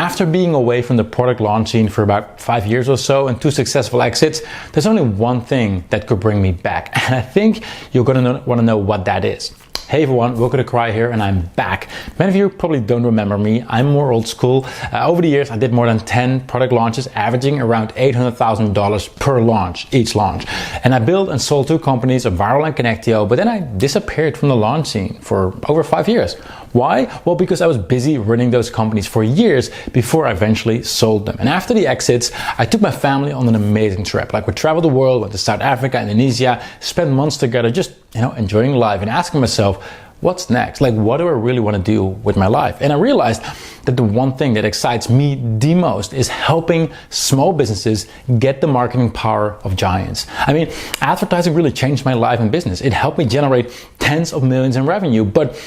after being away from the product launch scene for about 5 years or so and 2 successful exits, there's only one thing that could bring me back. And I think you're gonna want to know what that is. Hey everyone, Wilco the Kreij here, and I'm back. Many of you probably don't remember me. I'm more old school. Over the years, I did more than 10 product launches, averaging around $800,000 per launch, each launch. And I built and sold 2 companies, a Viral and Connectio, but then I disappeared from the launch scene for over 5 years. Why? Well, because I was busy running those companies for years before I eventually sold them. And after the exits, I took my family on an amazing trip. Like, we traveled the world, went to South Africa, Indonesia, spent months together, just, enjoying life and asking myself, what's next? Like, what do I really want to do with my life? And I realized that the one thing that excites me the most is helping small businesses get the marketing power of giants. I mean, advertising really changed my life and business. It helped me generate tens of millions in revenue, but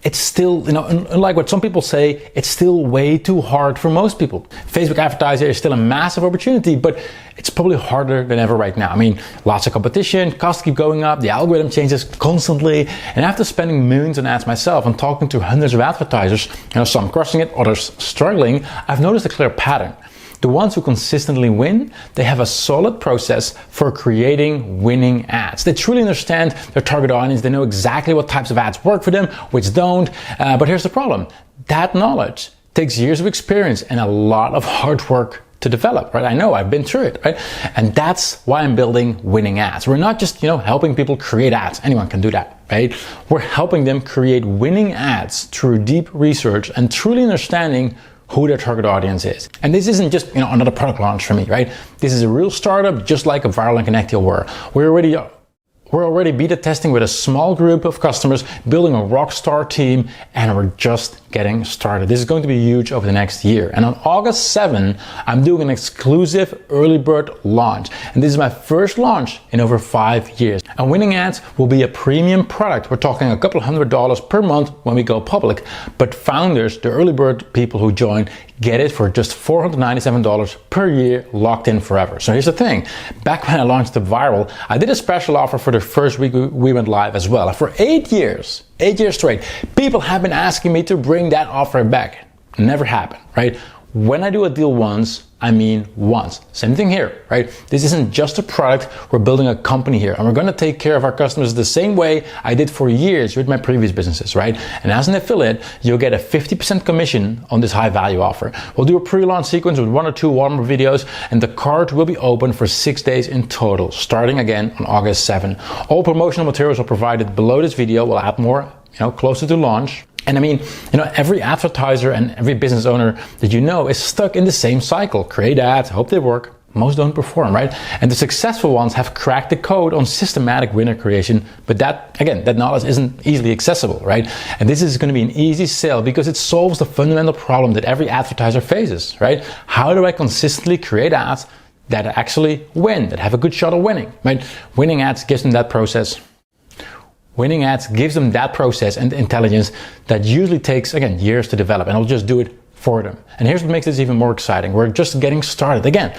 it's still, unlike what some people say, it's still way too hard for most people. Facebook advertising is still a massive opportunity, but it's probably harder than ever right now. I mean, lots of competition, costs keep going up, the algorithm changes constantly. And after spending millions on ads myself and talking to hundreds of advertisers, some crushing it, others struggling, I've noticed a clear pattern. The ones who consistently win, they have a solid process for creating winning ads. They truly understand their target audience. They know exactly what types of ads work for them, which don't. But here's the problem. That knowledge takes years of experience and a lot of hard work to develop, right? I know, I've been through it, right? And that's why I'm building Winning Ads. We're not just, helping people create ads. Anyone can do that, right? We're helping them create winning ads through deep research and truly understanding who their target audience is. And this isn't just another product launch for me, right? This is a real startup, just like a Viral and Connectio were. We're already beta testing with a small group of customers, building a rock star team, and we're just getting started. This is going to be huge over the next year. And on August 7, I'm doing an exclusive early bird launch. And this is my first launch in over 5 years. And Winning Ads will be a premium product. We're talking a couple $100 per month when we go public. But founders, the early bird people who join, get it for just $497 per year, locked in forever. So here's the thing. Back when I launched the Viral, I did a special offer for the first week we went live as well. For 8 years straight, people have been asking me to bring that offer back. Never happened, right? When I do a deal once, I mean once. Same thing here, right? This isn't just a product, we're building a company here, and we're gonna take care of our customers the same way I did for years with my previous businesses, right? And as an affiliate, you'll get a 50% commission on this high value offer. We'll do a pre-launch sequence with 1 or 2 warm-up videos, and the card will be open for 6 days in total, starting again on August 7. All promotional materials are provided below this video. We'll add more, closer to launch. And I mean, every advertiser and every business owner that is stuck in the same cycle. Create ads, hope they work. Most don't perform, right? And the successful ones have cracked the code on systematic winner creation, but that knowledge isn't easily accessible, right? And this is going to be an easy sell because it solves the fundamental problem that every advertiser faces, right? How do I consistently create ads that actually win, that have a good shot of winning, right? Winning Ads gives them that process. Winning Ads gives them that process and intelligence that usually takes, years to develop, and I'll just do it for them. And here's what makes this even more exciting. We're just getting started. Again,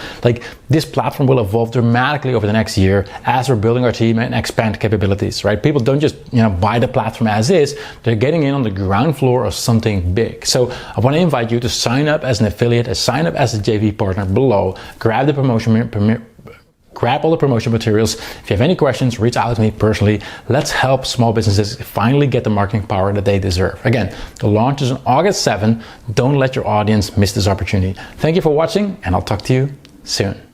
this platform will evolve dramatically over the next year as we're building our team and expand capabilities, right? People don't just, buy the platform as is. They're getting in on the ground floor of something big. So I want to invite you to sign up as an affiliate, sign up as a JV partner below, grab all the promotion materials. If you have any questions, reach out to me personally. Let's help small businesses finally get the marketing power that they deserve. Again, the launch is on August 7. Don't let your audience miss this opportunity. Thank you for watching, and I'll talk to you soon.